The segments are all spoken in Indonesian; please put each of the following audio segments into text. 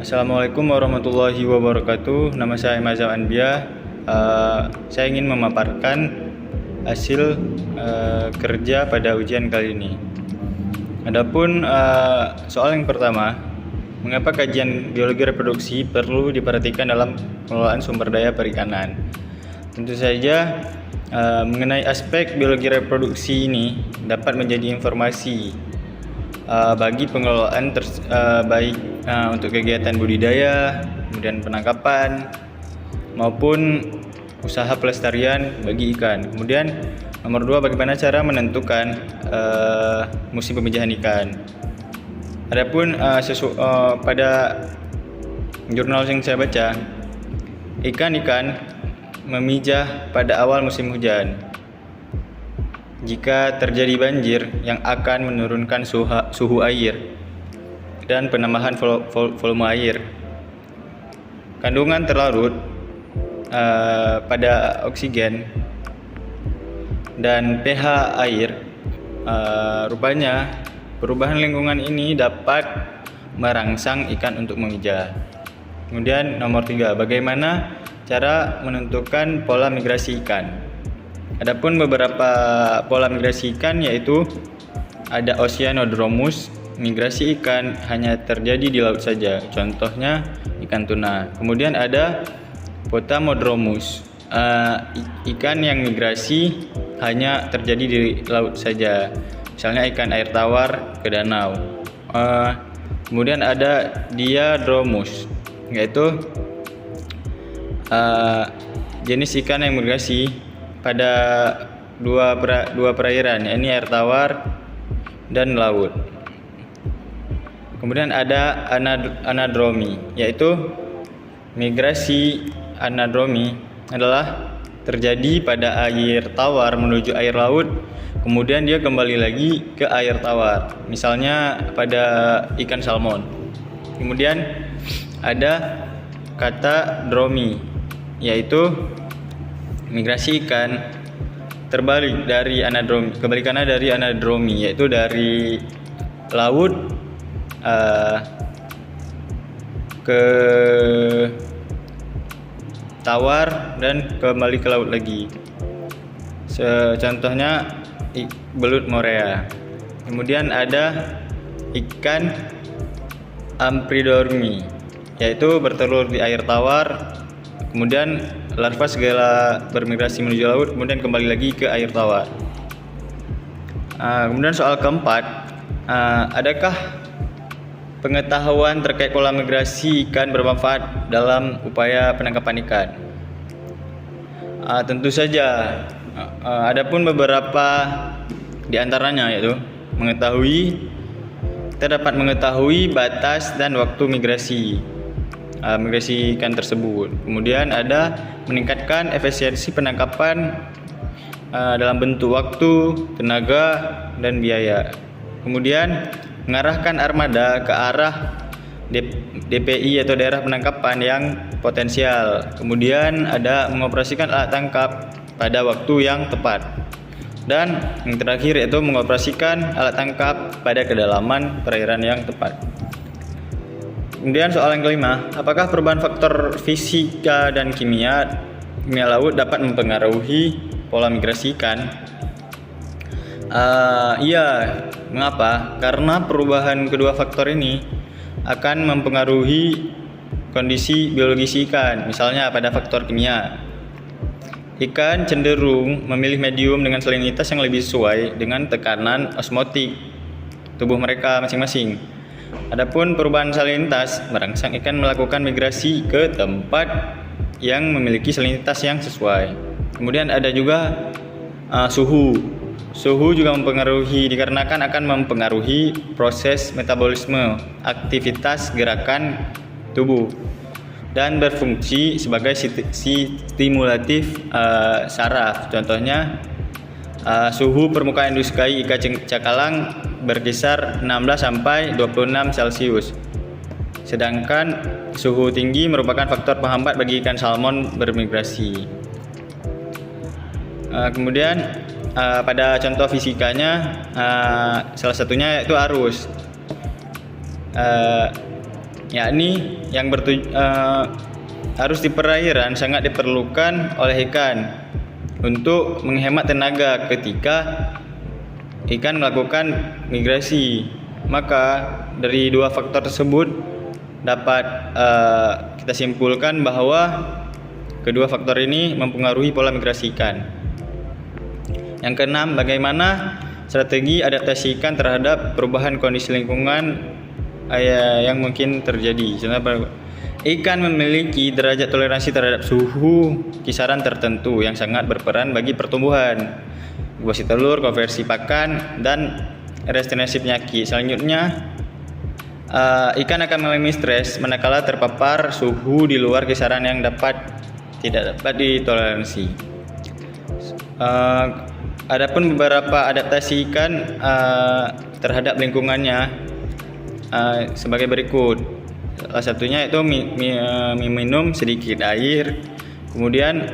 Assalamualaikum warahmatullahi wabarakatuh. Nama saya Mazam Anbia. Saya ingin memaparkan hasil kerja pada ujian kali ini. Adapun soal yang pertama, mengapa kajian biologi reproduksi perlu diperhatikan dalam pengelolaan sumber daya perikanan? Tentu saja mengenai aspek biologi reproduksi ini dapat menjadi informasi bagi pengelolaan baik untuk kegiatan budidaya, kemudian penangkapan maupun usaha pelestarian bagi ikan. Kemudian nomor 2, bagaimana cara menentukan musim pemijahan ikan. Adapun pada jurnal yang saya baca, ikan memijah pada awal musim hujan jika terjadi banjir yang akan menurunkan suhu air dan penambahan volume air. Kandungan terlarut pada oksigen dan pH air, rupanya perubahan lingkungan ini dapat merangsang ikan untuk memijah. Kemudian nomor 3, bagaimana cara menentukan pola migrasi ikan. Adapun beberapa pola migrasi ikan yaitu ada Oceanodromus, migrasi ikan hanya terjadi di laut saja, contohnya ikan tuna. Kemudian ada Potamodromus, ikan yang migrasi hanya terjadi di laut saja, misalnya ikan air tawar ke danau. Kemudian ada Diadromus, yaitu jenis ikan yang migrasi pada dua perairan, yakni air tawar dan laut. Kemudian ada anadromi, yaitu migrasi anadromi adalah terjadi pada air tawar menuju air laut, kemudian dia kembali lagi ke air tawar, misalnya pada ikan salmon. Kemudian ada katadromi, yaitu migrasi ikan terbalik dari anadromi, kebalikannya dari anadromi, yaitu dari laut ke tawar dan kembali ke laut lagi. Contohnya belut morea. Kemudian ada ikan ampridormi, yaitu bertelur di air tawar, kemudian larva segala bermigrasi menuju laut, kemudian kembali lagi ke air tawar. Kemudian soal keempat, adakah pengetahuan terkait pola migrasi ikan bermanfaat dalam upaya penangkapan ikan? Tentu saja. Adapun beberapa di antaranya, yaitu kita dapat mengetahui batas dan waktu migrasi ikan tersebut. Kemudian ada meningkatkan efisiensi penangkapan dalam bentuk waktu, tenaga, dan biaya. Kemudian mengarahkan armada ke arah DPI atau daerah penangkapan yang potensial. Kemudian ada mengoperasikan alat tangkap pada waktu yang tepat. Dan yang terakhir yaitu mengoperasikan alat tangkap pada kedalaman perairan yang tepat. Kemudian soal yang kelima, apakah perubahan faktor fisika dan kimia laut dapat mempengaruhi pola migrasi ikan? Iya, mengapa? Karena perubahan kedua faktor ini akan mempengaruhi kondisi biologis ikan. Misalnya pada faktor kimia, ikan cenderung memilih medium dengan salinitas yang lebih sesuai dengan tekanan osmotik tubuh mereka masing-masing. Adapun perubahan salinitas merangsang ikan melakukan migrasi ke tempat yang memiliki salinitas yang sesuai. Kemudian ada juga suhu. Suhu juga mempengaruhi, dikarenakan akan mempengaruhi proses metabolisme, aktivitas gerakan tubuh, dan berfungsi sebagai stimulatif saraf. Contohnya suhu permukaan indukai ikan cakalang berkisar 16 sampai 26 Celcius. Sedangkan suhu tinggi merupakan faktor penghambat bagi ikan salmon bermigrasi. Kemudian pada contoh fisikanya, salah satunya yaitu arus. yakni yang harus di perairan sangat diperlukan oleh ikan untuk menghemat tenaga ketika ikan melakukan migrasi. Maka dari dua faktor tersebut dapat kita simpulkan bahwa kedua faktor ini mempengaruhi pola migrasi ikan. Yang keenam, bagaimana strategi adaptasi ikan terhadap perubahan kondisi lingkungan yang mungkin terjadi. Contohnya, ikan memiliki derajat toleransi terhadap suhu kisaran tertentu yang sangat berperan bagi pertumbuhan, inkubasi telur, konversi pakan, dan resistensi penyakit. Selanjutnya, ikan akan mengalami stres manakala terpapar suhu di luar kisaran yang tidak dapat ditoleransi. Adapun beberapa adaptasi ikan terhadap lingkungannya sebagai berikut. Salah satunya itu minum sedikit air, kemudian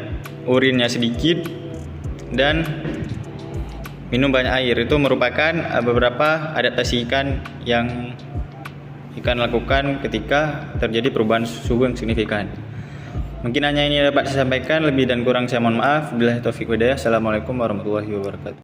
urinnya sedikit, dan minum banyak air. Itu merupakan beberapa adaptasi ikan yang ikan lakukan ketika terjadi perubahan suhu yang signifikan. Mungkin hanya ini dapat saya sampaikan, lebih dan kurang saya mohon maaf. Billahi taufiq wal hidayah. Assalamualaikum warahmatullahi wabarakatuh.